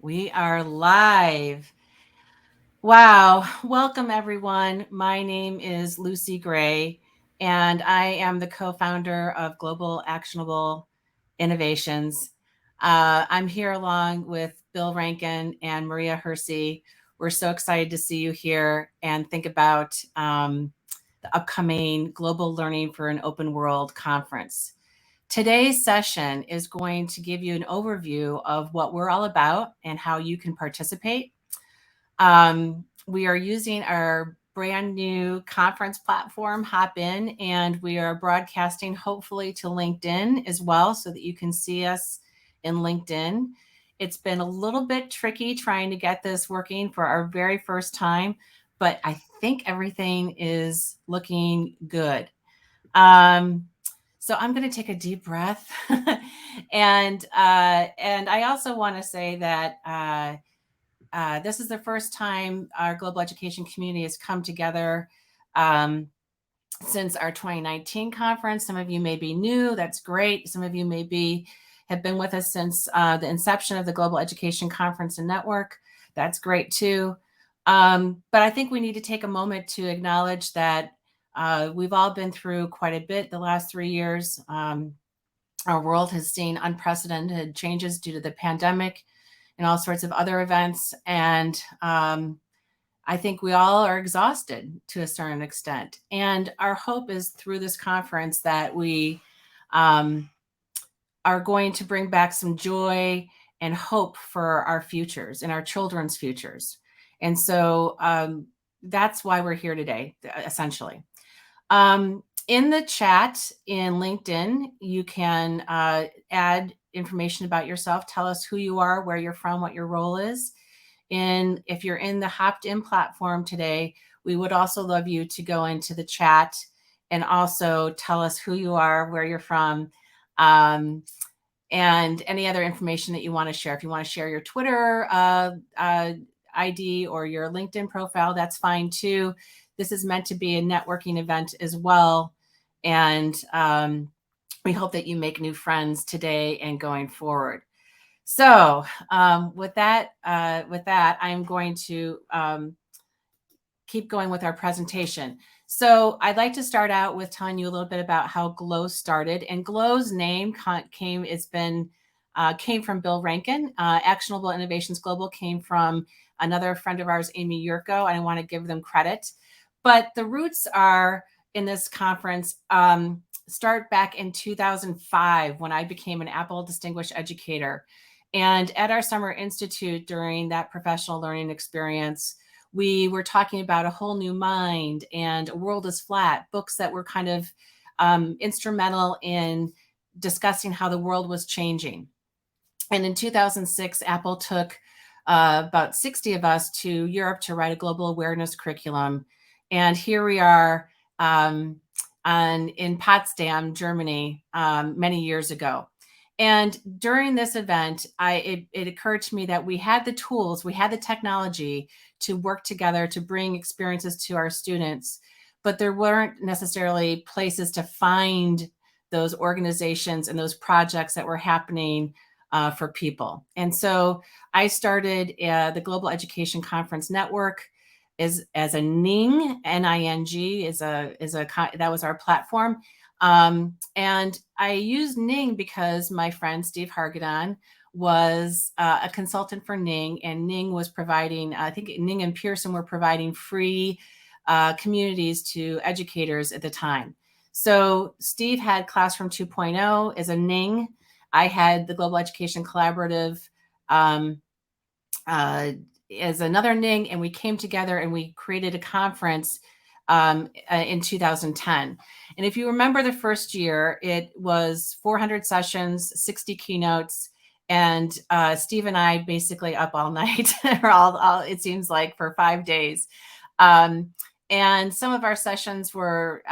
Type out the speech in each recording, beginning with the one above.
We are live. Wow. Welcome, everyone. My name is Lucy Gray, and I am the co founder of Global Actionable Innovations. I'm here along with Bill Rankin and Maria Hersey. We're so excited to see you here and think about the upcoming Global Learning for an Open World conference. Today's session is going to give you an overview of what we're all about and how you can participate. We are using our brand new conference platform, HopIn, and we are broadcasting hopefully to LinkedIn as well so that you can see us in LinkedIn. It's been a little bit tricky trying to get this working for our very first time, but I think everything is looking good. Um, so I'm going to take a deep breath, and I also want to say that this is the first time our global education community has come together um, since our 2019 conference. Some of you may be new. That's great. Some of you maybe have been with us since the inception of the Global Education Conference and Network. That's great too. But I think we need to take a moment to acknowledge that we've all been through quite a bit the last 3 years. Our world has seen unprecedented changes due to the pandemic and all sorts of other events. And I think we all are exhausted to a certain extent. And our hope is through this conference that we um, are going to bring back some joy and hope for our futures and our children's futures. And so that's why we're here today, essentially. In the chat in LinkedIn, you can add information about yourself. Tell us who you are, where you're from, what your role is. And if you're in the HopIn platform today, we would also love you to go into the chat and also tell us who you are, where you're from, and any other information that you want to share. If you want to share your Twitter ID or your LinkedIn profile, that's fine too. This is meant to be a networking event as well. And we hope that you make new friends today and going forward. So with that, I'm going to keep going with our presentation. So I'd like to start out with telling you a little bit about how GLOW started. And GLOW's name came from Bill Rankin. Actionable Innovations Global came from another friend of ours, Amy Yurko, and I want to give them credit. But the roots are in this conference start back in 2005 when I became an Apple Distinguished Educator. And at our Summer Institute during that professional learning experience, we were talking about a whole new mind and a world is flat, books that were kind of instrumental in discussing how the world was changing. And in 2006, Apple took about 60 of us to Europe to write a global awareness curriculum. And here we are in Potsdam, Germany, many years ago. And during this event, it occurred to me that we had the tools, we had the technology to work together to bring experiences to our students, but there weren't necessarily places to find those organizations and those projects that were happening for people. And so I started the Global Education Conference Network as a NING, N-I-N-G, that was our platform. And I used Ning because my friend Steve Hargadon was a consultant for Ning, and Ning was providing, I think Ning and Pearson were providing free communities to educators at the time. So Steve had Classroom 2.0 as a Ning. I had the Global Education Collaborative as another Ning, and we came together and we created a conference in 2010. And if you remember the first year, it was 400 sessions, 60 keynotes, and Steve and I basically up all night, or all it seems like, for 5 days. And some of our sessions were,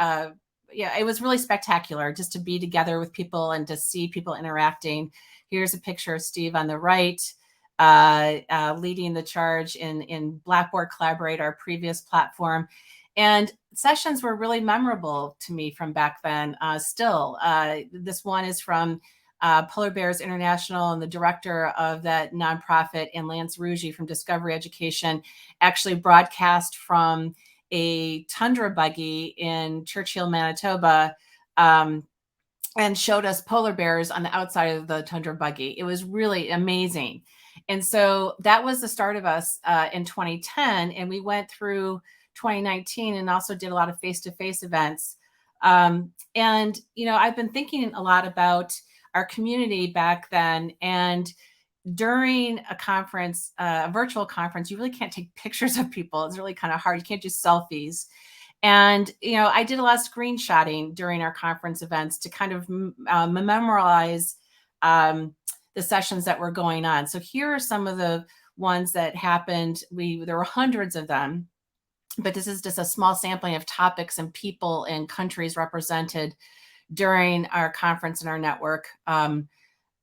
it was really spectacular just to be together with people and to see people interacting. Here's a picture of Steve on the right, leading the charge in Blackboard Collaborate, our previous platform. And sessions were really memorable to me from back then. Still, this one is from Polar Bears International and the director of that nonprofit, and Lance Ruggie from Discovery Education, actually broadcast from a tundra buggy in Churchill, Manitoba, and showed us polar bears on the outside of the tundra buggy. It was really amazing. And so that was the start of us in 2010. And we went through 2019 and also did a lot of face-to-face events. And, I've been thinking a lot about our community back then. And during a conference, a virtual conference, you really can't take pictures of people. It's really kind of hard. You can't do selfies. And, I did a lot of screenshotting during our conference events to kind of memorialize the sessions that were going on. So here are some of the ones that happened. There were hundreds of them, but this is just a small sampling of topics and people and countries represented during our conference and our network,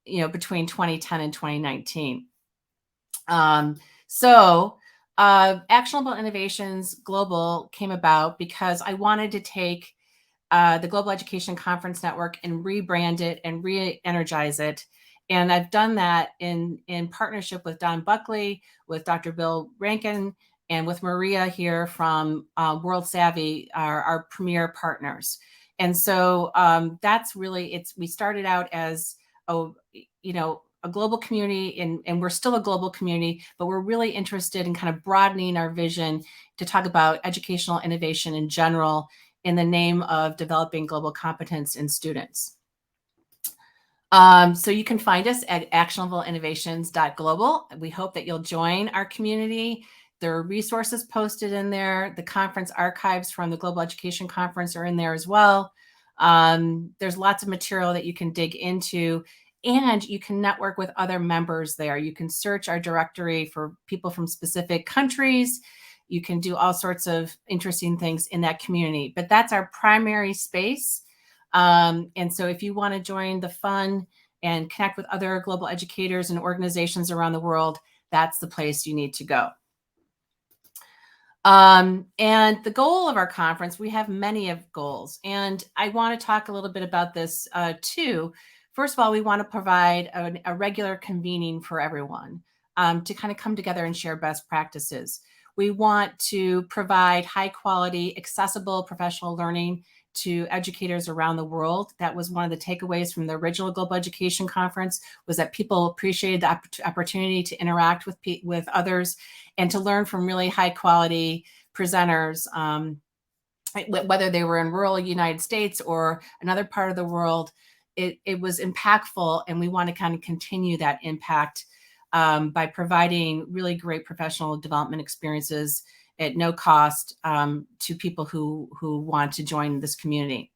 between 2010 and 2019. Actionable Innovations Global came about because I wanted to take the Global Education Conference Network and rebrand it and re-energize it. And I've done that in partnership with Don Buckley, with Dr. Bill Rankin, and with Maria here from World Savvy, our premier partners. And so that's really, we started out as a global community, and we're still a global community, but we're really interested in kind of broadening our vision to talk about educational innovation in general in the name of developing global competence in students. So you can find us at actionableinnovations.global. We hope that you'll join our community. There are resources posted in there. The conference archives from the Global Education Conference are in there as well. There's lots of material that you can dig into, and you can network with other members there. You can search our directory for people from specific countries. You can do all sorts of interesting things in that community, but that's our primary space. And so if you want to join the fun and connect with other global educators and organizations around the world, that's the place you need to go. And the goal of our conference, we have many of goals, and I want to talk a little bit about this too. First of all, we want to provide a regular convening for everyone to kind of come together and share best practices. We want to provide high quality, accessible professional learning to educators around the world. That was one of the takeaways from the original Global Education Conference, was that people appreciated the opportunity to interact with others and to learn from really high quality presenters, whether they were in rural United States or another part of the world. It was impactful, and we want to kind of continue that impact by providing really great professional development experiences at no cost to people who want to join this community.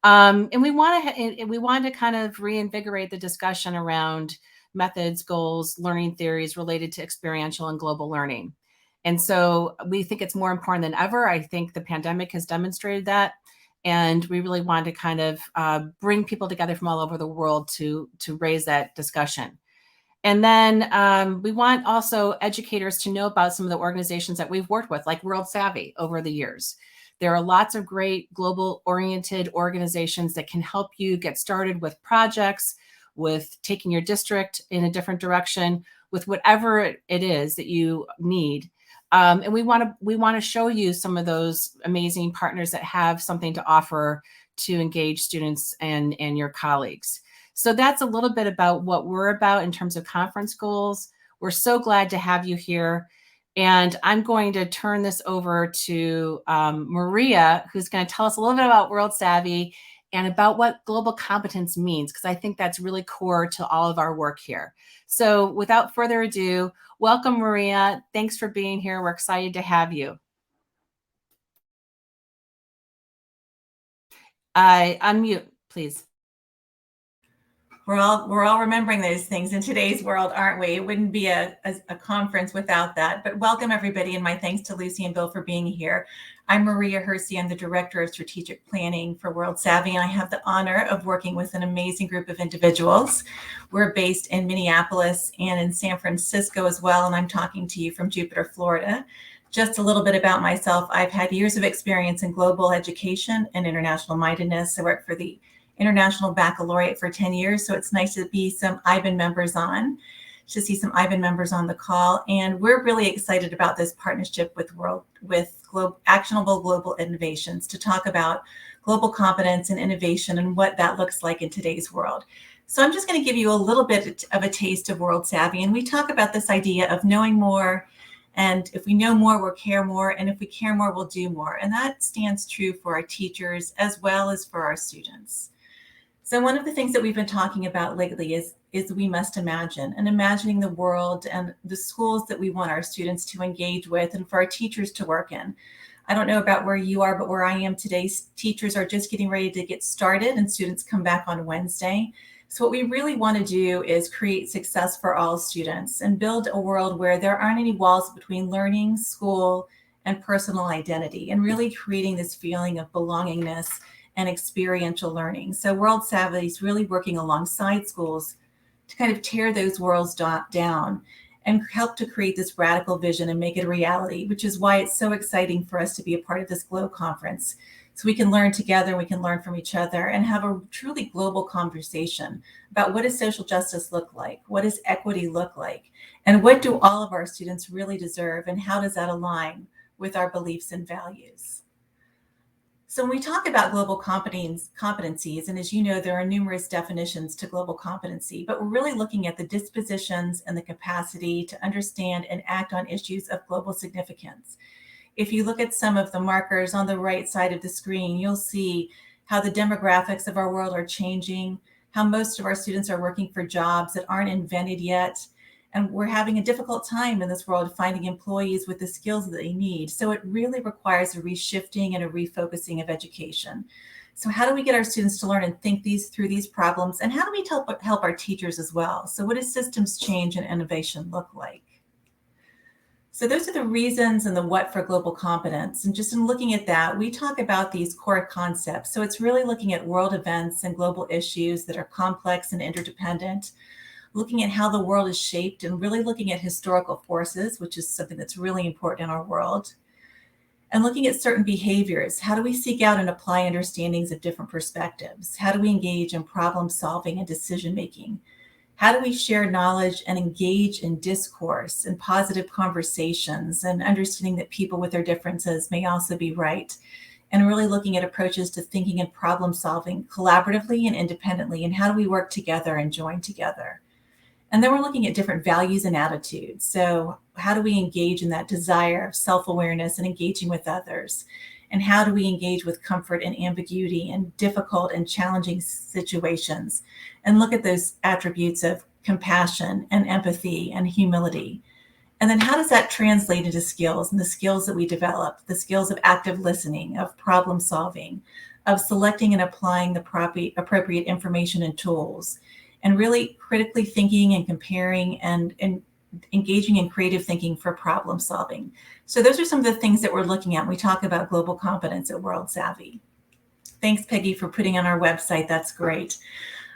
And we want to kind of reinvigorate the discussion around methods, goals, learning theories related to experiential and global learning. And so we think it's more important than ever. I think the pandemic has demonstrated that. And we really want to kind of bring people together from all over the world to raise that discussion. And then we want also educators to know about some of the organizations that we've worked with, like World Savvy, over the years. There are lots of great global-oriented organizations that can help you get started with projects, with taking your district in a different direction, with whatever it is that you need. And we want to show you some of those amazing partners that have something to offer to engage students and your colleagues. So that's a little bit about what we're about in terms of conference goals. We're so glad to have you here. And I'm going to turn this over to Maria, who's going to tell us a little bit about World Savvy and about what global competence means, because I think that's really core to all of our work here. So without further ado, welcome, Maria. Thanks for being here. We're excited to have you. Unmute, please. We're all remembering those things in today's world, aren't we? It wouldn't be a conference without that. But welcome, everybody, and my thanks to Lucy and Bill for being here. I'm Maria Hersey. I'm the Director of Strategic Planning for World Savvy, and I have the honor of working with an amazing group of individuals. We're based in Minneapolis and in San Francisco as well, and I'm talking to you from Jupiter, Florida. Just a little bit about myself. I've had years of experience in global education and international mindedness. I work for the International Baccalaureate for 10 years. So it's nice to be some IBIN members on, to see some IBIN members on the call. And we're really excited about this partnership with Actionable Global Innovations to talk about global competence and innovation and what that looks like in today's world. So I'm just going to give you a little bit of a taste of World Savvy. And we talk about this idea of knowing more. And if we know more, we'll care more. And if we care more, we'll do more. And that stands true for our teachers as well as for our students. So one of the things that we've been talking about lately is we must imagine, and imagining the world and the schools that we want our students to engage with and for our teachers to work in. I don't know about where you are, but where I am today, teachers are just getting ready to get started and students come back on Wednesday. So what we really want to do is create success for all students and build a world where there aren't any walls between learning, school, and personal identity, and really creating this feeling of belongingness and experiential learning. So World Savvy is really working alongside schools to kind of tear those worlds down and help to create this radical vision and make it a reality, which is why it's so exciting for us to be a part of this GLOW conference. So we can learn together, we can learn from each other and have a truly global conversation about what does social justice look like? What does equity look like? And what do all of our students really deserve? And how does that align with our beliefs and values? So when we talk about global competencies, and as you know, there are numerous definitions to global competency, but we're really looking at the dispositions and the capacity to understand and act on issues of global significance. If you look at some of the markers on the right side of the screen, you'll see how the demographics of our world are changing, how most of our students are working for jobs that aren't invented yet. And we're having a difficult time in this world finding employees with the skills that they need. So it really requires a reshifting and a refocusing of education. So how do we get our students to learn and think through these problems? And how do we help our teachers as well? So what does systems change and innovation look like? So those are the reasons and the what for global competence. And just in looking at that, we talk about these core concepts. So it's really looking at world events and global issues that are complex and interdependent, looking at how the world is shaped and really looking at historical forces, which is something that's really important in our world, and looking at certain behaviors. How do we seek out and apply understandings of different perspectives? How do we engage in problem solving and decision making? How do we share knowledge and engage in discourse and positive conversations and understanding that people with their differences may also be right? And really looking at approaches to thinking and problem solving collaboratively and independently, and how do we work together and join together? And then we're looking at different values and attitudes. So how do we engage in that desire of self-awareness and engaging with others? And how do we engage with comfort and ambiguity in difficult and challenging situations? And look at those attributes of compassion and empathy and humility. And then how does that translate into skills and the skills that we develop, the skills of active listening, of problem solving, of selecting and applying the appropriate information and tools, and really critically thinking and comparing and engaging in creative thinking for problem solving. So those are some of the things that we're looking at when we talk about global competence at World Savvy. Thanks, Peggy, for putting on our website. That's great.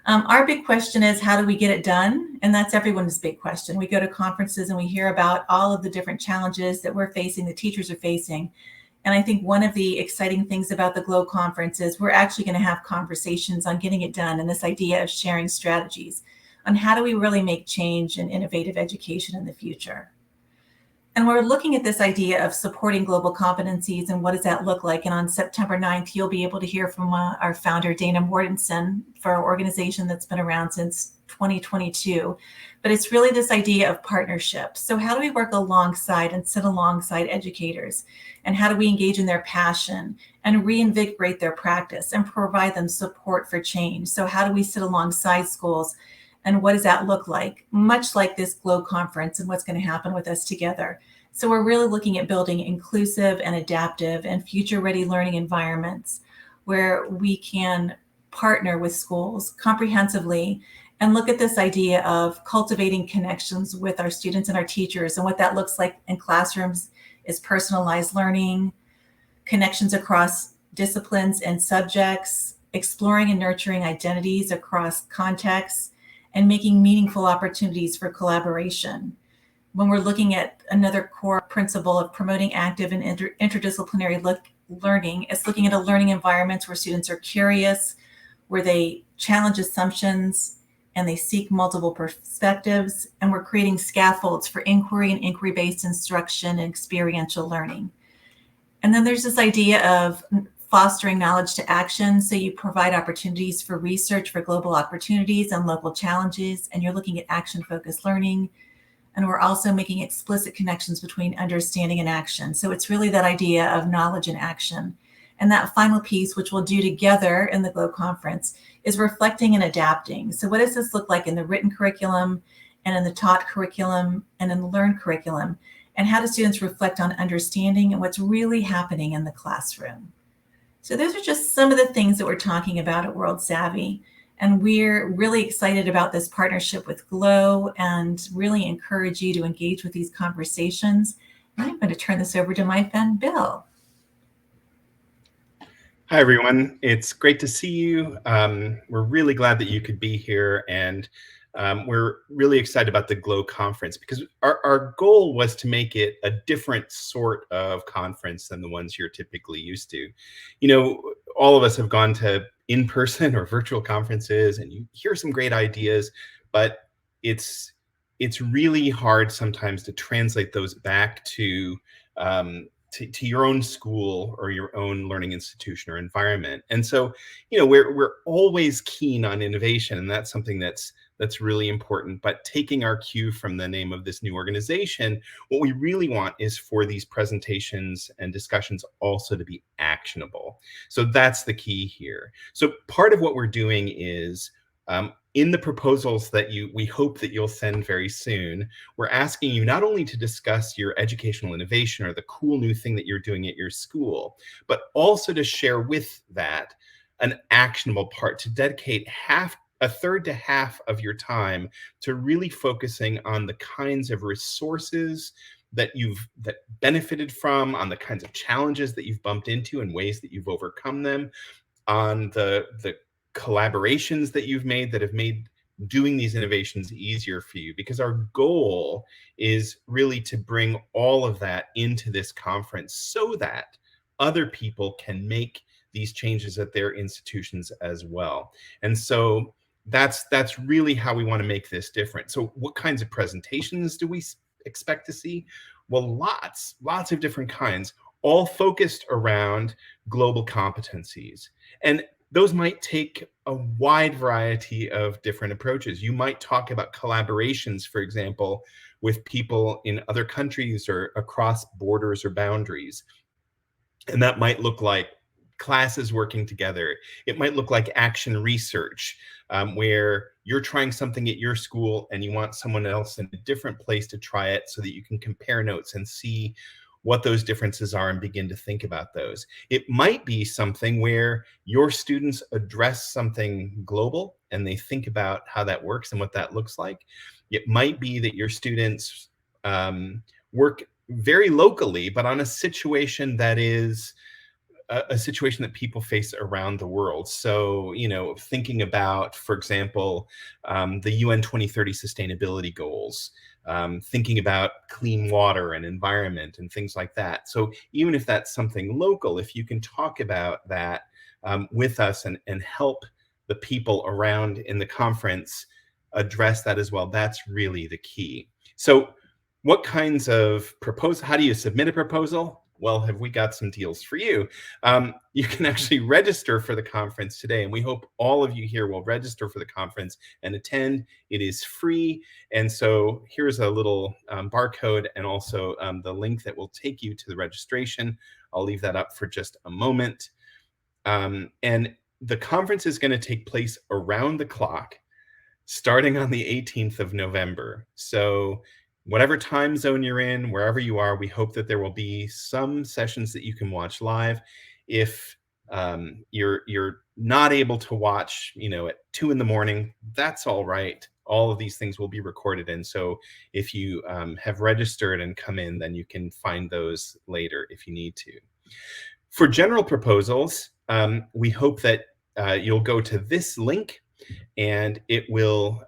Our big question is, how do we get it done? And that's everyone's big question. We go to conferences and we hear about all of the different challenges that we're facing, the teachers are facing. And I think one of the exciting things about the GLOW conference is we're actually going to have conversations on getting it done, and this idea of sharing strategies on how do we really make change in innovative education in the future. And we're looking at this idea of supporting global competencies and what does that look like. And on September 9th, you'll be able to hear from our founder, Dana Mortensen, for our organization that's been around since 2022. But it's really this idea of partnership. So how do we work alongside and sit alongside educators? And how do we engage in their passion and reinvigorate their practice and provide them support for change? So how do we sit alongside schools? And what does that look like? Much like this GLOW conference and what's going to happen with us together. So we're really looking at building inclusive and adaptive and future-ready learning environments where we can partner with schools comprehensively and look at this idea of cultivating connections with our students and our teachers. And what that looks like in classrooms is personalized learning, connections across disciplines and subjects, exploring and nurturing identities across contexts, and making meaningful opportunities for collaboration. When we're looking at another core principle of promoting active and interdisciplinary learning, it's looking at a learning environment where students are curious, where they challenge assumptions and they seek multiple perspectives, and we're creating scaffolds for inquiry and inquiry-based instruction and experiential learning. And then there's this idea of fostering knowledge to action. So you provide opportunities for research for global opportunities and local challenges, and you're looking at action-focused learning. And we're also making explicit connections between understanding and action. So it's really that idea of knowledge and action. And that final piece, which we'll do together in the GLOW conference, is reflecting and adapting. So what does this look like in the written curriculum and in the taught curriculum and in the learned curriculum? And how do students reflect on understanding and what's really happening in the classroom? So those are just some of the things that we're talking about at World Savvy. And we're really excited about this partnership with GLOW and really encourage you to engage with these conversations. And I'm going to turn this over to my friend, Bill. Hi, everyone. It's great to see you. We're really glad that you could be here, and we're really excited about the GLOW conference because our goal was to make it a different sort of conference than the ones you're typically used to. You know, all of us have gone to in-person or virtual conferences, and you hear some great ideas, but it's really hard sometimes to translate those back to your own school or your own learning institution or environment. And so, you know, we're always keen on innovation, and that's something that's really important. But taking our cue from the name of this new organization, what we really want is for these presentations and discussions also to be actionable. So that's the key here. So part of what we're doing is in the proposals that we hope that you'll send very soon, we're asking you not only to discuss your educational innovation or the cool new thing that you're doing at your school, but also to share with that an actionable part, to dedicate a third to half of your time to really focusing on the kinds of resources that benefited from, on the kinds of challenges that you've bumped into and ways that you've overcome them, on the collaborations that you've made that have made doing these innovations easier for you, because our goal is really to bring all of that into this conference so that other people can make these changes at their institutions as well. And so that's really how we want to make this different. So what kinds of presentations do we expect to see? Well, lots of different kinds, all focused around global competencies. And those might take a wide variety of different approaches. You might talk about collaborations, for example, with people in other countries or across borders or boundaries. And that might look like classes working together. It might look like action research, where you're trying something at your school and you want someone else in a different place to try it so that you can compare notes and see what those differences are and begin to think about those. It might be something where your students address something global and they think about how that works and what that looks like. It might be that your students work very locally, but on a situation that is a situation that people face around the world. So, you know, thinking about, for example, the UN 2030 sustainability goals, thinking about clean water and environment and things like that. So even if that's something local, if you can talk about that with us and help the people around in the conference address that as well, that's really the key. So what kinds of how do you submit a proposal? Well, have we got some deals for you? You can actually register for the conference today, and we hope all of you here will register for the conference and attend. It is free, and so here's a little barcode and also the link that will take you to the registration. I'll leave that up for just a moment. And the conference is going to take place around the clock, starting on the 18th of November. So whatever time zone you're in, wherever you are, we hope that there will be some sessions that you can watch live. If you're not able to watch, you know, at 2 a.m, that's all right. All of these things will be recorded. And so if you have registered and come in, then you can find those later if you need to. For general proposals, we hope that you'll go to this link and it will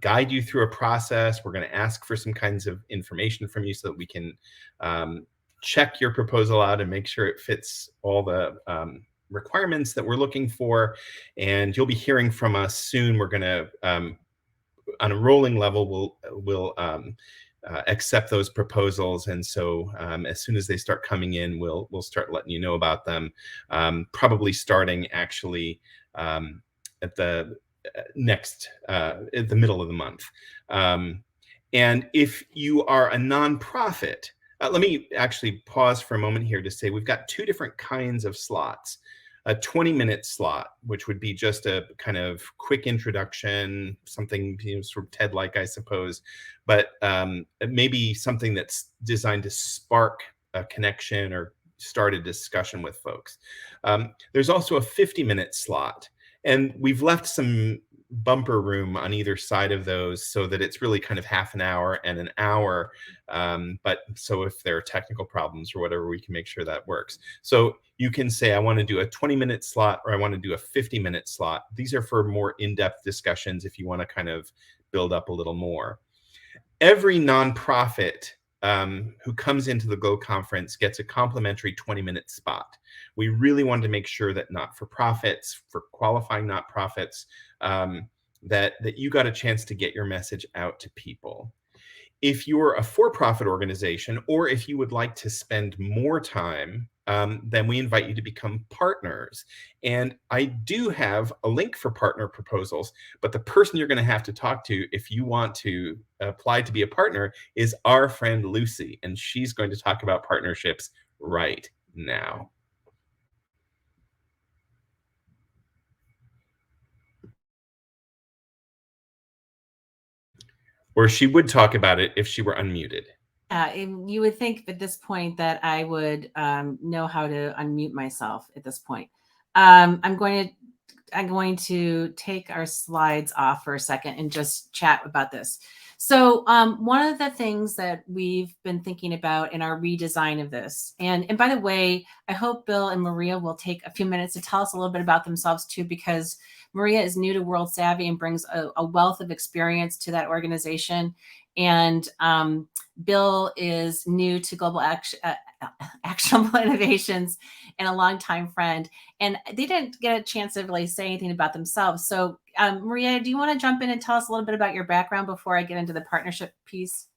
guide you through a process. We're going to ask for some kinds of information from you so that we can check your proposal out and make sure it fits all the requirements that we're looking for, and you'll be hearing from us soon. We're going to, on a rolling level, we'll accept those proposals, and so as soon as they start coming in, we'll start letting you know about them. Probably starting actually at the at the middle of the month. And if you are a nonprofit, let me actually pause for a moment here to say we've got two different kinds of slots. A 20-minute slot, which would be just a kind of quick introduction, something, you know, sort of TED-like, I suppose, but maybe something that's designed to spark a connection or start a discussion with folks. There's also a 50-minute slot, and we've left some bumper room on either side of those so that it's really kind of half an hour and an hour. But so if there are technical problems or whatever, we can make sure that works. So you can say, I want to do a 20-minute slot, or I want to do a 50-minute slot. These are for more in-depth discussions if you want to kind of build up a little more. Every nonprofit who comes into the GLOW conference gets a complimentary 20-minute spot. We really wanted to make sure that not-for-profits, for qualifying not-profits, that you got a chance to get your message out to people. If you're a for-profit organization, or if you would like to spend more time, then we invite you to become partners. And I do have a link for partner proposals, but the person you're going to have to talk to if you want to apply to be a partner is our friend Lucy, and she's going to talk about partnerships right now. Or she would talk about it if she were unmuted. And you would think at this point that I would know how to unmute myself at this point. I'm going to take our slides off for a second and just chat about this. So one of the things that we've been thinking about in our redesign of this, and by the way, I hope Bill and Maria will take a few minutes to tell us a little bit about themselves too, because Maria is new to World Savvy and brings a wealth of experience to that organization. And Bill is new to Global Actionable Innovations and a longtime friend. And they didn't get a chance to really say anything about themselves. So Maria, do you want to jump in and tell us a little bit about your background before I get into the partnership piece?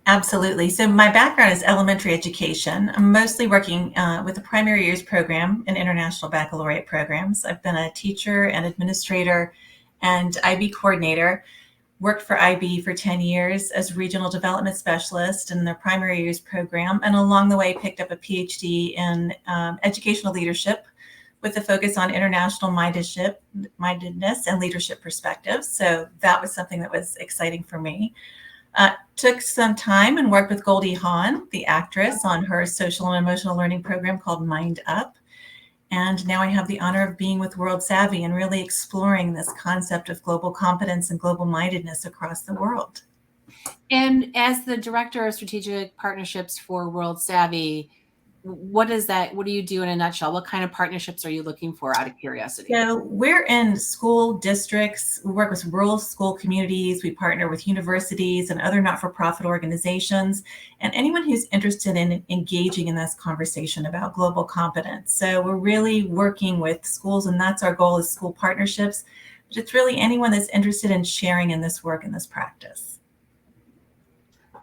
Absolutely. So my background is elementary education. I'm mostly working with a primary years program and international baccalaureate programs. I've been a teacher and administrator and IB coordinator. Worked for IB for 10 years as regional development specialist in the primary years program, and along the way picked up a PhD in educational leadership with a focus on international mindedness and leadership perspectives. So that was something that was exciting for me. Took some time and worked with Goldie Hawn, the actress, on her social and emotional learning program called Mind Up. And now I have the honor of being with World Savvy and really exploring this concept of global competence and global mindedness across the world. And as the Director of Strategic Partnerships for World Savvy, what is that? What do you do in a nutshell? What kind of partnerships are you looking for, out of curiosity? So we're in school districts. We work with rural school communities. We partner with universities and other not-for-profit organizations, and anyone who's interested in engaging in this conversation about global competence. So we're really working with schools, and that's our goal, is school partnerships. But it's really anyone that's interested in sharing in this work and this practice.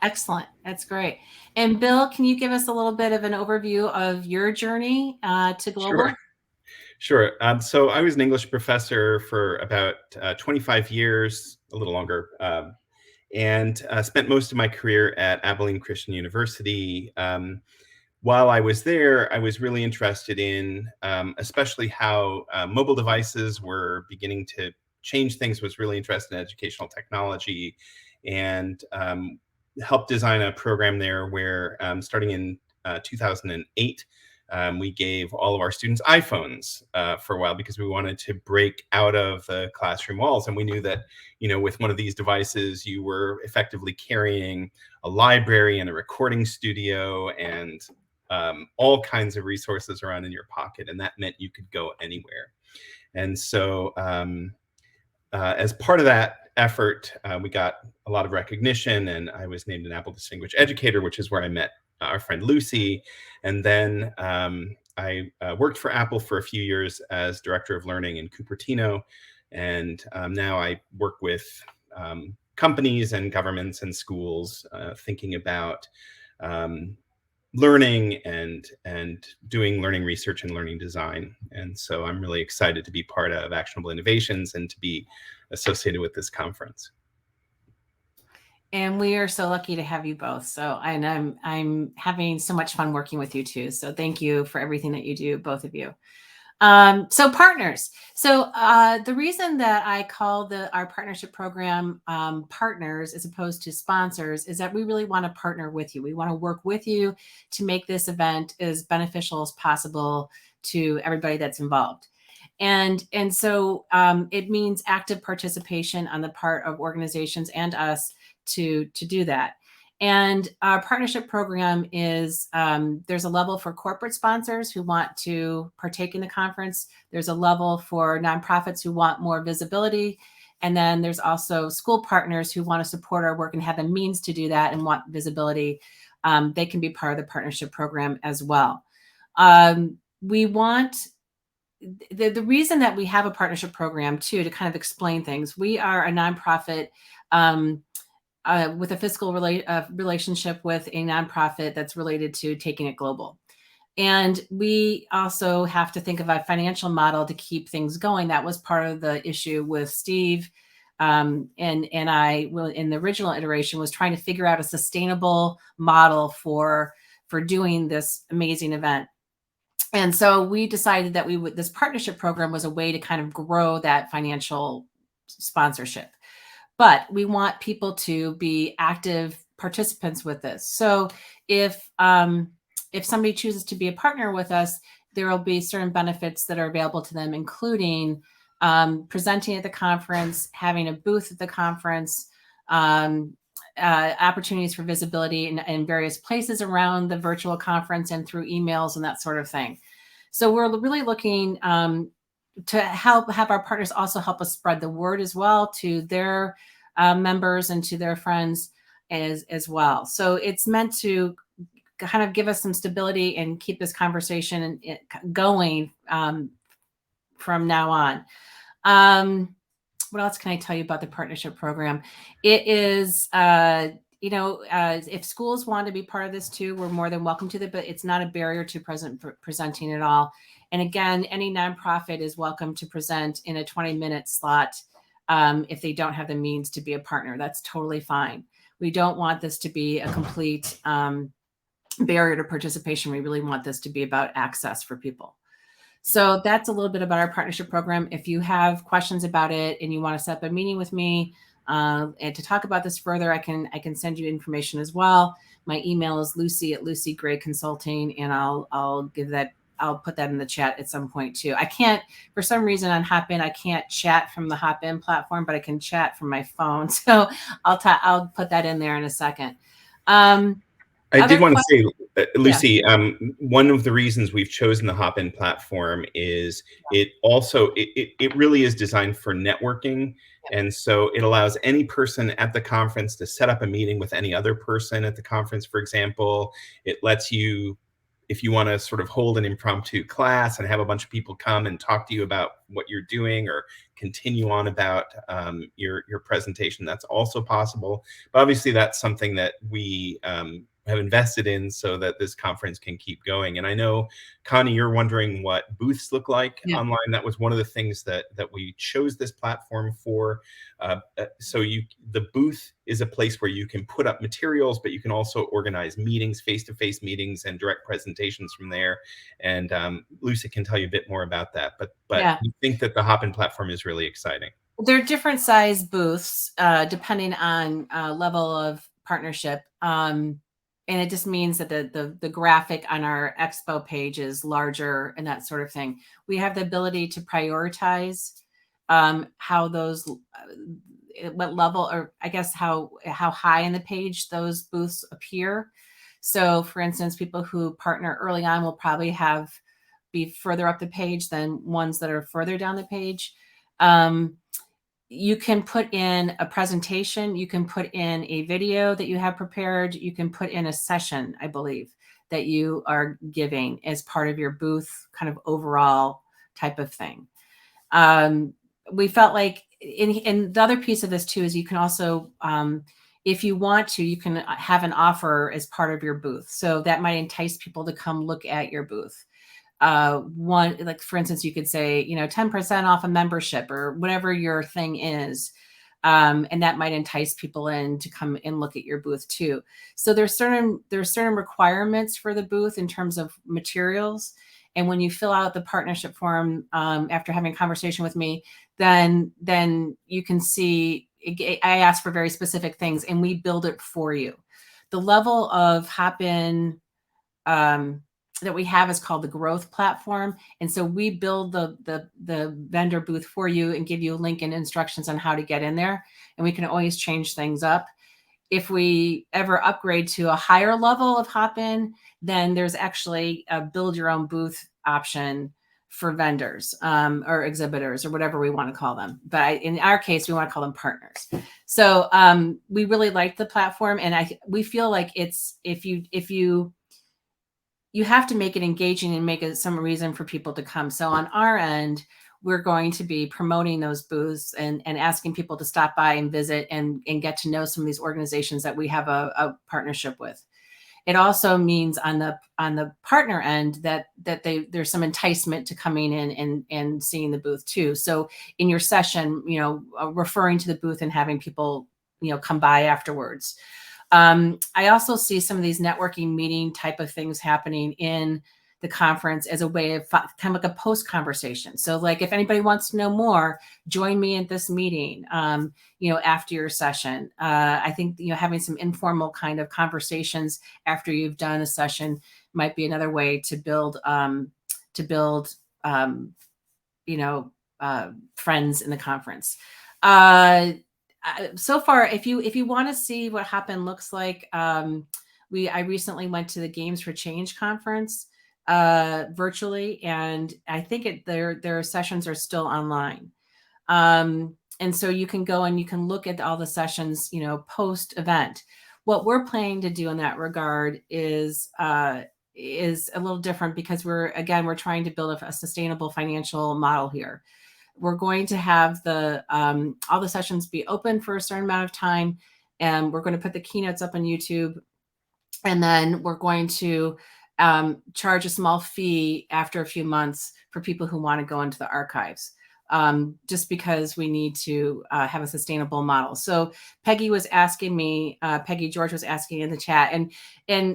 Excellent. That's great. And Bill, can you give us a little bit of an overview of your journey to global? Sure. So I was an English professor for about 25 years, a little longer, and spent most of my career at Abilene Christian University. While I was there, I was really interested in especially how mobile devices were beginning to change things, was really interested in educational technology, and helped design a program there where starting in 2008, we gave all of our students iPhones for a while because we wanted to break out of the classroom walls. And we knew that, you know, with one of these devices, you were effectively carrying a library and a recording studio and all kinds of resources around in your pocket. And that meant you could go anywhere. And so as part of that effort, we got a lot of recognition, and I was named an Apple Distinguished Educator, which is where I met our friend Lucy. And then I worked for Apple for a few years as director of learning in Cupertino, and now I work with companies and governments and schools thinking about learning and doing learning research and learning design. And so I'm really excited to be part of Actionable Innovations and to be associated with this conference. And we are so lucky to have you both. So, and I'm having so much fun working with you too. So thank you for everything that you do, both of you. So partners. So the reason that I call our partnership program partners as opposed to sponsors is that we really want to partner with you. We want to work with you to make this event as beneficial as possible to everybody that's involved. And so it means active participation on the part of organizations and us to do that. And our partnership program is, there's a level for corporate sponsors who want to partake in the conference. There's a level for nonprofits who want more visibility. And then there's also school partners who want to support our work and have the means to do that and want visibility. They can be part of the partnership program as well. We want, the reason that we have a partnership program too, to kind of explain things, we are a nonprofit with a fiscal relationship with a nonprofit that's related to taking it global. And we also have to think of a financial model to keep things going. That was part of the issue with Steve and I, in the original iteration, was trying to figure out a sustainable model for doing this amazing event. And so we decided that this partnership program was a way to kind of grow that financial sponsorship. But we want people to be active participants with this. So if somebody chooses to be a partner with us, there will be certain benefits that are available to them, including presenting at the conference, having a booth at the conference, opportunities for visibility in various places around the virtual conference and through emails and that sort of thing. So we're really looking to have our partners also help us spread the word as well to their members and to their friends as well. So it's meant to kind of give us some stability and keep this conversation going from now on. What else can I tell you about the partnership program? It is, if schools want to be part of this too, we're more than welcome to it, but it's not a barrier to presenting at all. And again, any nonprofit is welcome to present in a 20-minute slot if they don't have the means to be a partner. That's totally fine. We don't want this to be a complete barrier to participation. We really want this to be about access for people. So that's a little bit about our partnership program. If you have questions about it and you want to set up a meeting with me and to talk about this further, I can send you information as well. My email is Lucy@LucyGray Consulting, and I'll put that in the chat at some point too. I can't, for some reason on HopIn, I can't chat from the HopIn platform, but I can chat from my phone. So I'll put that in there in a second. I did want to say, Lucy, one of the reasons we've chosen the HopIn platform is it really is designed for networking. And so it allows any person at the conference to set up a meeting with any other person at the conference, for example. It lets you, if you want to sort of hold an impromptu class and have a bunch of people come and talk to you about what you're doing or continue on about your presentation, that's also possible. But obviously that's something that we have invested in so that this conference can keep going. And I know, Connie, you're wondering what booths look like online. That was one of the things that we chose this platform for. So the booth is a place where you can put up materials, but you can also organize meetings, face-to-face meetings, and direct presentations from there. And Lucy can tell you a bit more about that. But we think that the HopIn platform is really exciting. There are different size booths depending on level of partnership. And it just means that the graphic on our expo page is larger and that sort of thing. We have the ability to prioritize how those, what level, or I guess how high in the page those booths appear. So for instance, people who partner early on will probably be further up the page than ones that are further down the page. You can put in a presentation, you can put in a video that you have prepared, you can put in a session, I believe, that you are giving as part of your booth kind of overall type of thing. We felt like, and the other piece of this too is you can also, if you want to, you can have an offer as part of your booth. So that might entice people to come look at your booth. One, like for instance, you could say, 10% off a membership or whatever your thing is. And that might entice people in to come and look at your booth too. So there's certain requirements for the booth in terms of materials. And when you fill out the partnership form, after having a conversation with me, then you can see, I ask for very specific things and we build it for you. The level of HopIn that we have is called the growth platform. And so we build the vendor booth for you and give you a link and instructions on how to get in there. And we can always change things up. If we ever upgrade to a higher level of HopIn, then there's actually a build your own booth option for vendors or exhibitors or whatever we want to call them. But in our case, we want to call them partners. So we really like the platform. And we feel like it's, if you have to make it engaging and make it some reason for people to come. So on our end, we're going to be promoting those booths and asking people to stop by and visit and get to know some of these organizations that we have a partnership with. It also means on the partner end that there's some enticement to coming in and seeing the booth too. So in your session, referring to the booth and having people, come by afterwards. I also see some of these networking meeting type of things happening in the conference as a way of kind of like a post conversation. So like if anybody wants to know more, join me at this meeting, after your session. I think, having some informal kind of conversations after you've done a session might be another way to build friends in the conference. So far, if you want to see what HopIn looks like, I recently went to the Games for Change conference virtually, and I think their sessions are still online. And so you can go and you can look at all the sessions, post event. What we're planning to do in that regard is a little different because we're trying to build a sustainable financial model here. We're going to have all the sessions be open for a certain amount of time, and we're going to put the keynotes up on YouTube. And then we're going to charge a small fee after a few months for people who want to go into the archives, just because we need to have a sustainable model. So Peggy was asking me, Peggy George was asking in the chat, and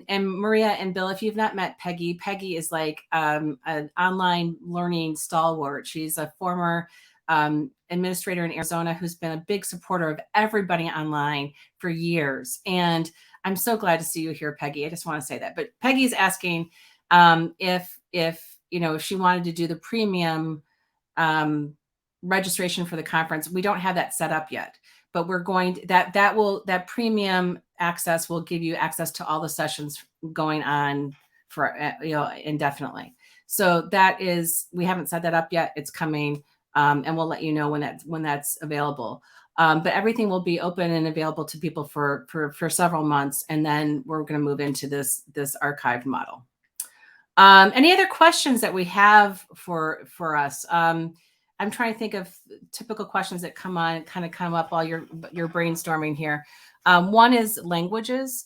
Maria and Bill, if you've not met Peggy, Peggy is like an online learning stalwart. She's a former administrator in Arizona who's been a big supporter of everybody online for years. And I'm so glad to see you here, Peggy. I just want to say that. But Peggy's asking if she wanted to do the premium registration for the conference. We don't have that set up yet, but we're going to, that premium access will give you access to all the sessions going on for indefinitely. So we haven't set that up yet. It's coming, and we'll let you know when that's available. But everything will be open and available to people for several months, and then we're going to move into this archived model. Any other questions that we have for us? I'm trying to think of typical questions that come up while you're brainstorming here. One is languages.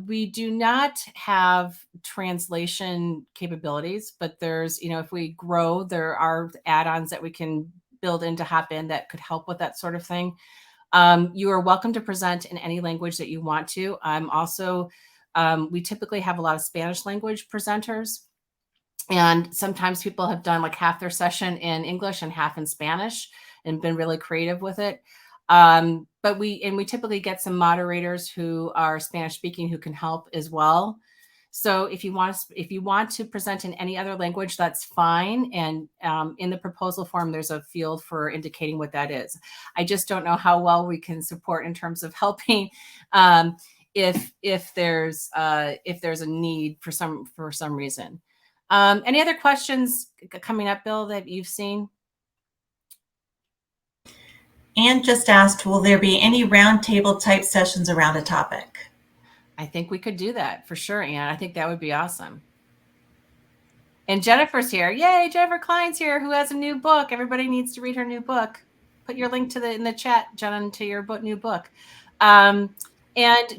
We do not have translation capabilities, but there's, if we grow, there are add-ons that we can build into HopIn that could help with that sort of thing. You are welcome to present in any language that you want to. I'm also, we typically have a lot of Spanish language presenters. And sometimes people have done like half their session in English and half in Spanish and been really creative with it. But we typically get some moderators who are Spanish speaking who can help as well. So if you want to present in any other language, that's fine. And in the proposal form, there's a field for indicating what that is. I just don't know how well we can support in terms of helping if there's a need for some reason. Any other questions coming up, Bill, that you've seen? Anne just asked, will there be any roundtable type sessions around a topic? I think we could do that for sure, Anne. I think that would be awesome. And Jennifer's here. Yay, Jennifer Klein's here, who has a new book. Everybody needs to read her new book. Put your link in the chat, Jen, to your new book. And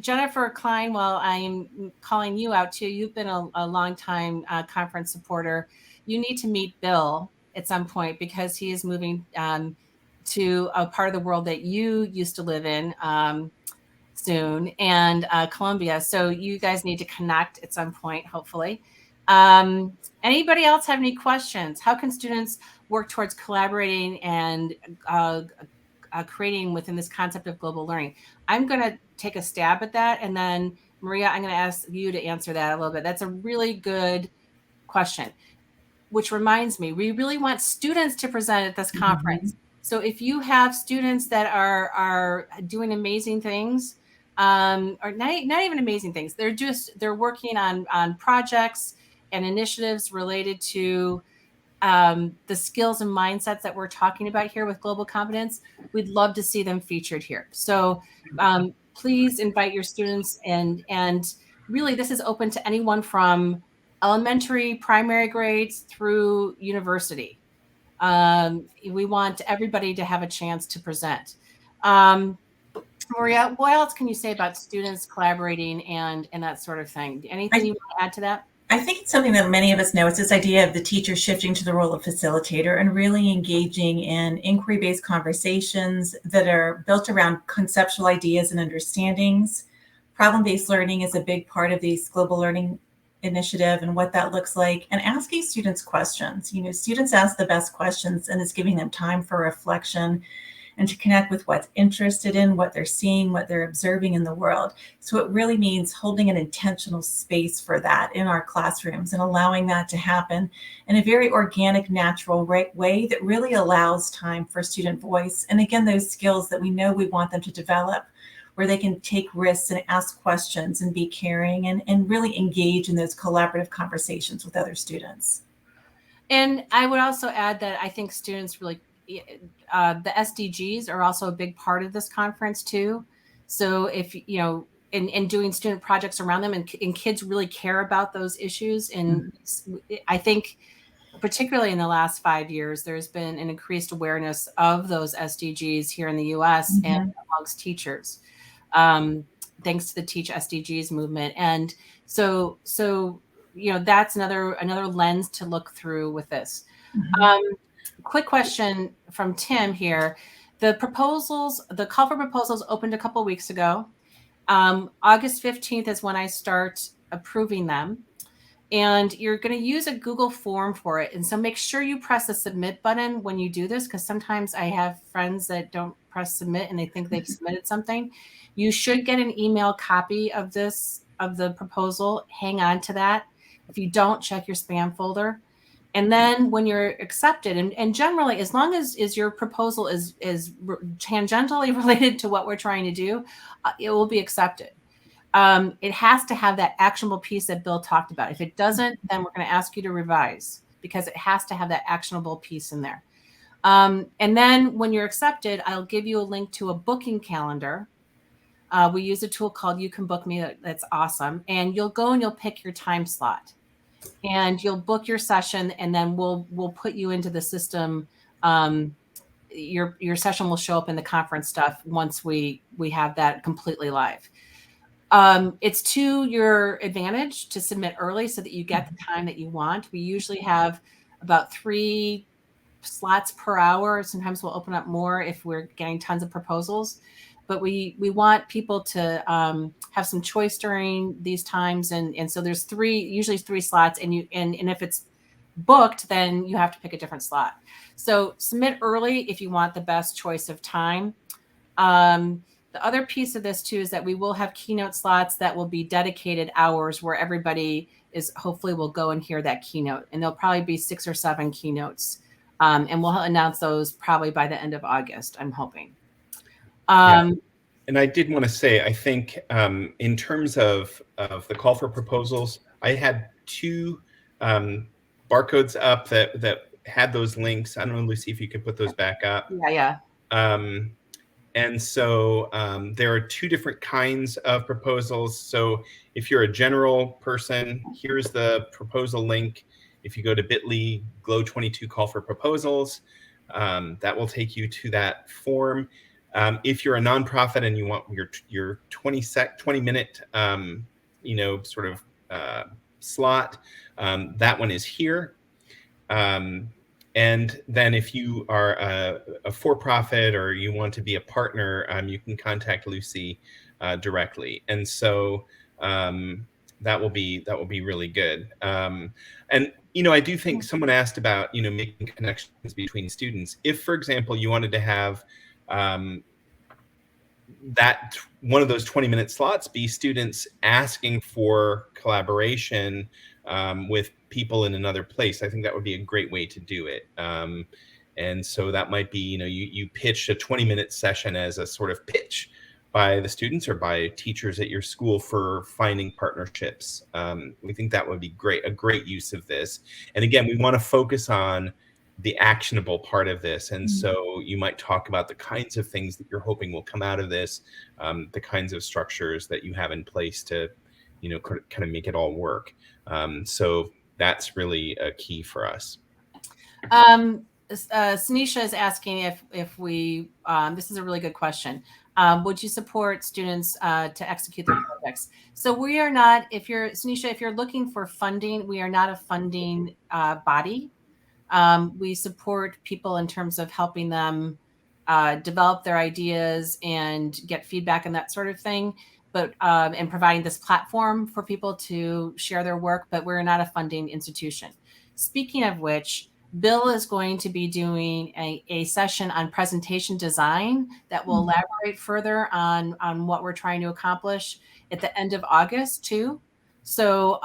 Jennifer Klein, while I'm calling you out too, you've been a long time conference supporter. You need to meet Bill at some point because he is moving to a part of the world that you used to live in soon, and Colombia. So you guys need to connect at some point, hopefully. Anybody else have any questions? How can students work towards collaborating and creating within this concept of global learning? I'm going to take a stab at that. And then Maria, I'm going to ask you to answer that a little bit. That's a really good question, which reminds me, we really want students to present at this conference. So if you have students that are doing amazing things, or not even amazing things, they're working on projects and initiatives related to the skills and mindsets that we're talking about here with Global Competence, we'd love to see them featured here. So please invite your students, and really this is open to anyone from elementary, primary grades through university. We want everybody to have a chance to present. Maria, what else can you say about students collaborating and that sort of thing? Anything you want to add to that? I think it's something that many of us know. It's this idea of the teacher shifting to the role of facilitator and really engaging in inquiry-based conversations that are built around conceptual ideas and understandings. Problem-based learning is a big part of this global learning initiative and what that looks like, and asking students questions. You know, students ask the best questions, and it's giving them time for reflection and to connect with what's interested in, what they're seeing, what they're observing in the world. So it really means holding an intentional space for that in our classrooms and allowing that to happen in a very organic, natural way that really allows time for student voice. And again, those skills that we know we want them to develop, where they can take risks and ask questions and be caring and really engage in those collaborative conversations with other students. And I would also add that I think students really, the SDGs are also a big part of this conference too. So if, you know, in doing student projects around them, and kids really care about those issues. And I think particularly in the last 5 years, there's been an increased awareness of those SDGs here in the US and amongst teachers, thanks to the Teach SDGs movement. And so you know, that's another lens to look through with this. Quick question from Tim here. The call for proposals opened a couple weeks ago. August 15th is when I start approving them. And you're going to use a Google form for it. And so make sure you press the submit button when you do this, because sometimes I have friends that don't press submit and they think they've submitted something. You should get an email copy of the proposal. Hang on to that. If you don't, check your spam folder. And then when you're accepted, and generally, as long as your proposal is tangentially related to what we're trying to do, it will be accepted. It has to have that actionable piece that Bill talked about. If it doesn't, then we're going to ask you to revise, because it has to have that actionable piece in there. And then when you're accepted, I'll give you a link to a booking calendar. We use a tool called You Can Book Me. That's awesome. And you'll go and you'll pick your time slot, and you'll book your session, and then we'll put you into the system. Your session will show up in the conference stuff once we have that completely live. It's to your advantage to submit early so that you get the time that you want. We usually have about 3 slots per hour. Sometimes we'll open up more if we're getting tons of proposals, but we want people to have some choice during these times. And so there's usually 3 slots, and if it's booked, then you have to pick a different slot. So submit early if you want the best choice of time. The other piece of this too is that we will have keynote slots that will be dedicated hours where everybody hopefully will go and hear that keynote. And there'll probably be 6 or 7 keynotes. And we'll announce those probably by the end of August, I'm hoping. Yeah. And I did want to say, I think in terms of the call for proposals, I had 2 barcodes up that had those links. I don't know, Lucy, if you could put those back up. Yeah. And so there are two different kinds of proposals. So if you're a general person, here's the proposal link. If you go to bit.ly glow22 call for proposals, that will take you to that form. If you're a nonprofit and you want your 20-minute sort of slot, that one is here. And then if you are a for-profit or you want to be a partner, you can contact Lucy directly. And so that will be really good. And I do think someone asked about making connections between students. If, for example, you wanted to have that one of those 20-minute slots be students asking for collaboration with people in another place, I think that would be a great way to do it. And so that might be, you pitch a 20-minute session as a sort of pitch by the students or by teachers at your school for finding partnerships. We think that would be a great use of this. And again, we want to focus on the actionable part of this. And so you might talk about the kinds of things that you're hoping will come out of this, the kinds of structures that you have in place to, kind of make it all work. So that's really a key for us. Sanisha is asking if we, this is a really good question. Would you support students to execute their projects? So we are not, Sanisha, if you're looking for funding, we are not a funding body. We support people in terms of helping them develop their ideas and get feedback and that sort of thing, but and providing this platform for people to share their work, but we're not a funding institution. Speaking of which, Bill is going to be doing a session on presentation design that will elaborate further on what we're trying to accomplish at the end of August too. So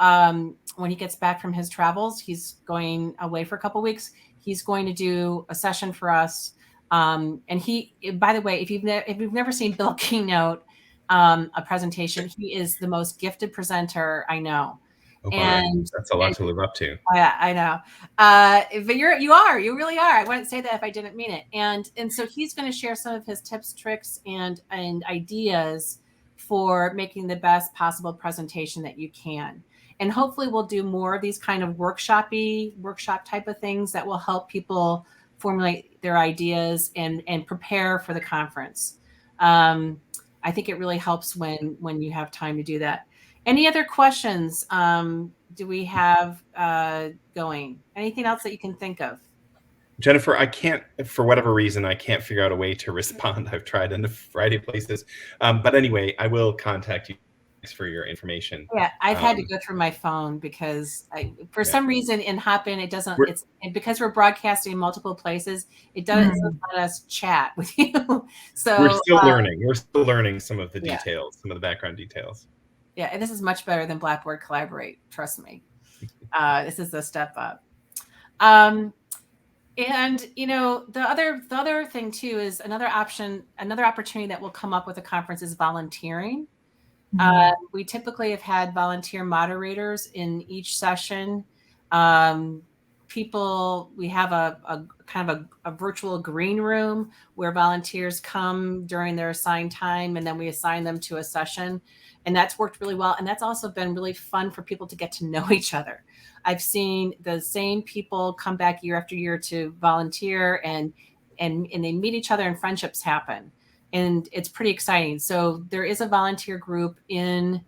when he gets back from his travels, he's going away for a couple of weeks. He's going to do a session for us. And he, by the way, if you've never seen Bill keynote a presentation, he is the most gifted presenter I know. Oh, and that's a lot to live up to. Yeah, I know. But you really are. I wouldn't say that if I didn't mean it. And so he's going to share some of his tips, tricks, and ideas for making the best possible presentation that you can. And hopefully we'll do more of these kind of workshop type of things that will help people formulate their ideas and prepare for the conference. I think it really helps when you have time to do that. Any other questions do we have going? Anything else that you can think of? Jennifer, I can't, for whatever reason, I can't figure out a way to respond. I've tried in a variety of places. But anyway, I will contact you for your information. Yeah, I've had to go through my phone because for some reason in HopIn, it doesn't, because we're broadcasting in multiple places, it doesn't let us chat with you. So we're still learning. We're still learning some of the details, some of the background details. Yeah, and this is much better than Blackboard Collaborate. Trust me. This is a step up. And the other thing too is another opportunity that will come up with the conference is volunteering. We typically have had volunteer moderators in each session. We have a kind of a virtual green room where volunteers come during their assigned time, and then we assign them to a session. And that's worked really well. And that's also been really fun for people to get to know each other. I've seen the same people come back year after year to volunteer, and they meet each other and friendships happen. And it's pretty exciting. So there is a volunteer group in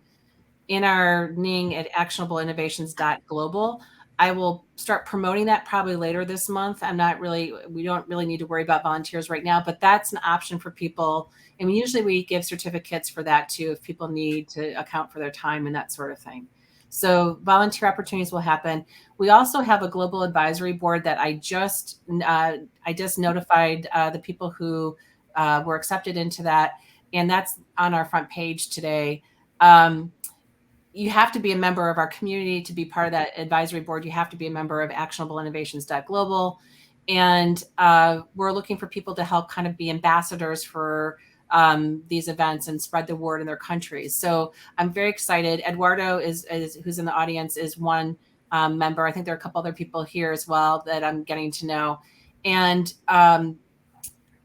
our Ning at actionableinnovations.global. I will start promoting that probably later this month. We don't really need to worry about volunteers right now, but that's an option for people. And usually we give certificates for that too, if people need to account for their time and that sort of thing. So volunteer opportunities will happen. We also have a global advisory board that I just notified the people who were accepted into that. And that's on our front page today. You have to be a member of our community to be part of that advisory board. You have to be a member of actionableinnovations.global. And we're looking for people to help kind of be ambassadors for these events and spread the word in their countries. So I'm very excited. Eduardo is who's in the audience, is one member. I think there are a couple other people here as well that I'm getting to know. And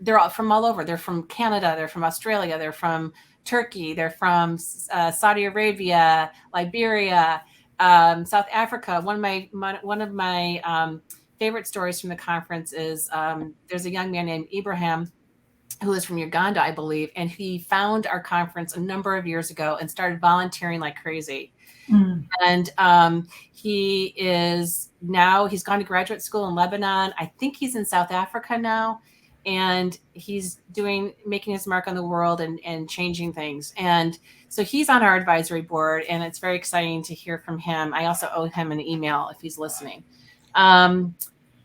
they're all from all over. They're from Canada, they're from Australia, they're from Turkey, they're from Saudi Arabia, Liberia, South Africa. One of my favorite stories from the conference is there's a young man named Ibrahim who is from Uganda, I believe, and he found our conference a number of years ago and started volunteering like crazy. Mm. And he's gone to graduate school in Lebanon. I think he's in South Africa now, and he's making his mark on the world and changing things. And so he's on our advisory board, and it's very exciting to hear from him. I also owe him an email if he's listening.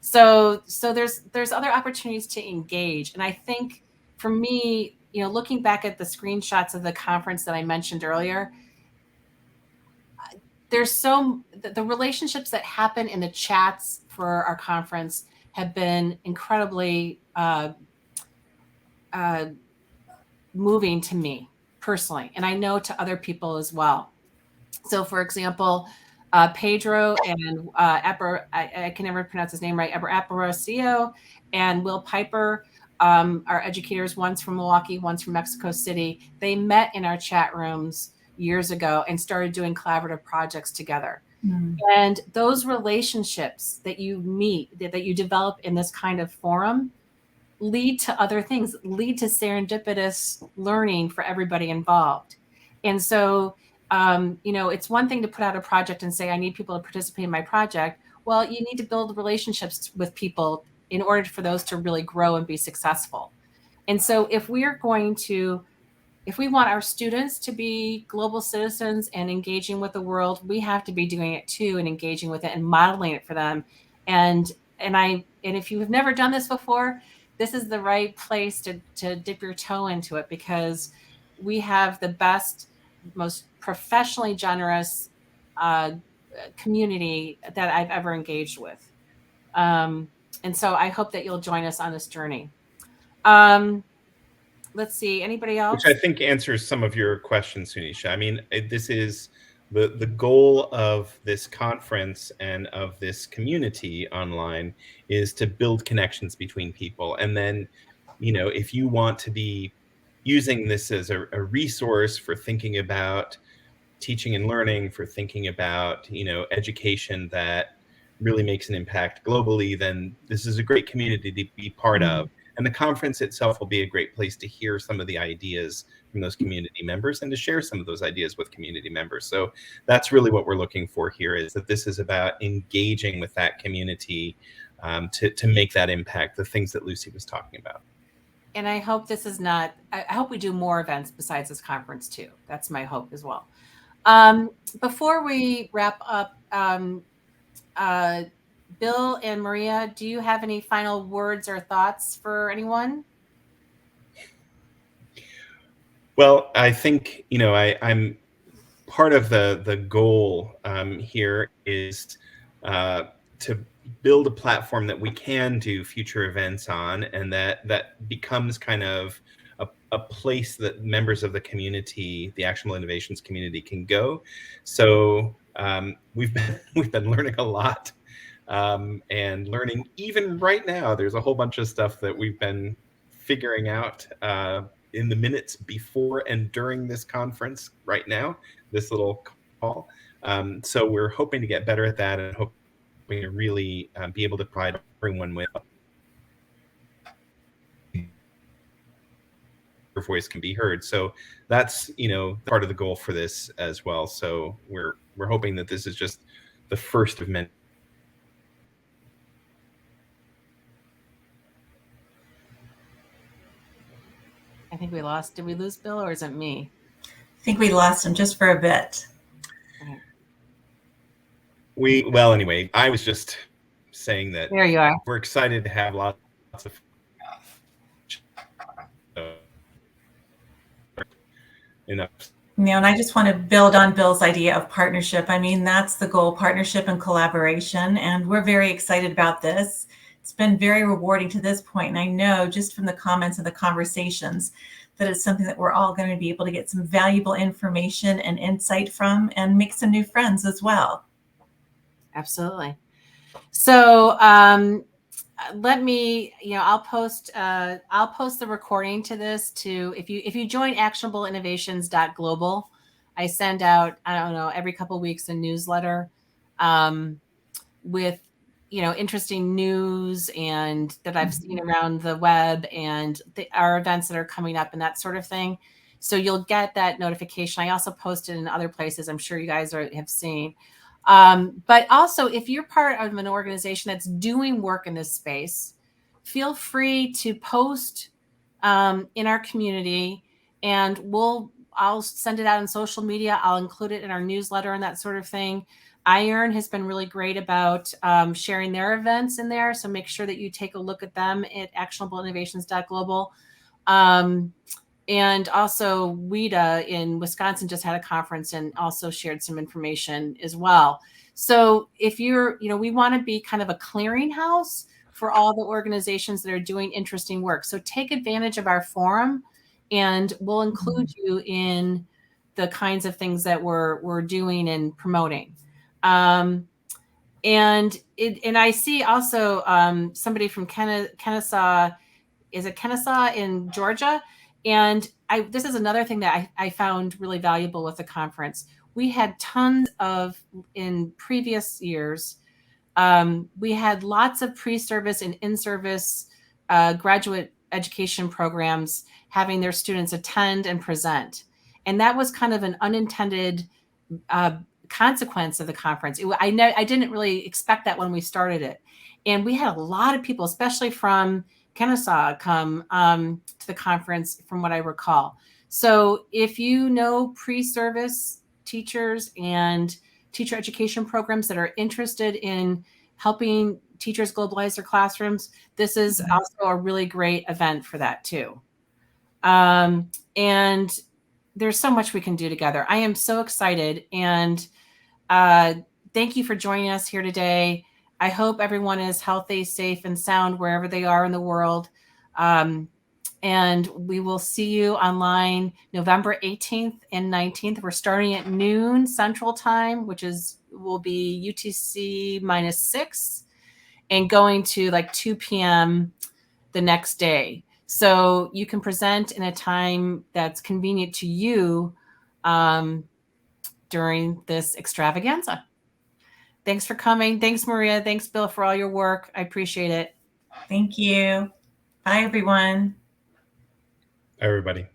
So there's other opportunities to engage. And I think for me, looking back at the screenshots of the conference that I mentioned earlier, there's the relationships that happen in the chats for our conference have been incredibly moving to me personally, and I know to other people as well. So, for example, Pedro and I can never pronounce his name right, Aparicio and Will Piper are educators, one's from Milwaukee, one's from Mexico City. They met in our chat rooms years ago and started doing collaborative projects together. Mm. And those relationships that you meet, that you develop in this kind of forum, lead to other things, lead to serendipitous learning for everybody involved. And so, it's one thing to put out a project and say, I need people to participate in my project. Well, you need to build relationships with people in order for those to really grow and be successful. And so if we want our students to be global citizens and engaging with the world, we have to be doing it too and engaging with it and modeling it for them. And if you have never done this before, this is the right place to dip your toe into it, because we have the best, most professionally generous community that I've ever engaged with. And so I hope that you'll join us on this journey. Let's see, anybody else? Which I think answers some of your questions, Sunisha. I mean, this is the goal of this conference and of this community online is to build connections between people. And then, if you want to be using this as a resource for thinking about teaching and learning, for thinking about, education that really makes an impact globally, then this is a great community to be part of. And the conference itself will be a great place to hear some of the ideas from those community members and to share some of those ideas with community members. So that's really what we're looking for here, is that this is about engaging with that community to make that impact, the things that Lucy was talking about. And I hope I hope we do more events besides this conference too. That's my hope as well. Before we wrap up, Bill and Maria, do you have any final words or thoughts for anyone? Well, I think, I'm part of the goal here is to build a platform that we can do future events on, and that becomes kind of a place that members of the community, the Actionable Innovations community, can go. So we've been learning a lot, and learning even right now. There's a whole bunch of stuff that we've been figuring out in the minutes before and during this conference right now, this little call. So we're hoping to get better at that and hoping to really be able to provide everyone with your voice can be heard. So that's, part of the goal for this as well. So we're hoping that this is just the first of many. I think we lost. Did we lose Bill, or is it me? I think we lost him just for a bit. Well, anyway, I was just saying that There you are. we're excited to have lots of enough. And I just want to build on Bill's idea of partnership. I mean, that's the goal, partnership and collaboration. And we're very excited about this. It's been very rewarding to this point. And I know just from the comments and the conversations that it's something that we're all going to be able to get some valuable information and insight from and make some new friends as well. Absolutely. So let me, I'll post the recording to this to, if you join Actionable Innovations Global, I send out, I don't know, every couple of weeks a newsletter with, interesting news and that I've seen around the web and our events that are coming up and that sort of thing. So you'll get that notification. I also post it in other places. I'm sure you guys have seen. But also, if you're part of an organization that's doing work in this space, feel free to post in our community, and I'll send it out on social media. I'll include it in our newsletter and that sort of thing. Iron has been really great about sharing their events in there. So make sure that you take a look at them at actionableinnovations.global. And also WIDA in Wisconsin just had a conference and also shared some information as well. So if we want to be kind of a clearinghouse for all the organizations that are doing interesting work. So take advantage of our forum, and we'll include you in the kinds of things that we're doing and promoting. And I see also somebody from Kennesaw. Is it Kennesaw in Georgia? And this is another thing that I found really valuable with the conference. We had tons in previous years, we had lots of pre-service and in-service graduate education programs having their students attend and present. And that was kind of an unintended consequence of the conference. I didn't really expect that when we started it. And we had a lot of people, especially from Kennesaw, come to the conference, from what I recall. So if you know pre-service teachers and teacher education programs that are interested in helping teachers globalize their classrooms, this is also a really great event for that too. And there's so much we can do together. I am so excited. And thank you for joining us here today. I hope everyone is healthy, safe, and sound wherever they are in the world. And we will see you online November 18th and 19th. We're starting at noon Central Time, which will be UTC -6, and going to like 2 p.m. the next day. So you can present in a time that's convenient to you during this extravaganza. Thanks for coming. Thanks, Maria. Thanks, Bill, for all your work. I appreciate it. Thank you. Bye, everyone. Everybody.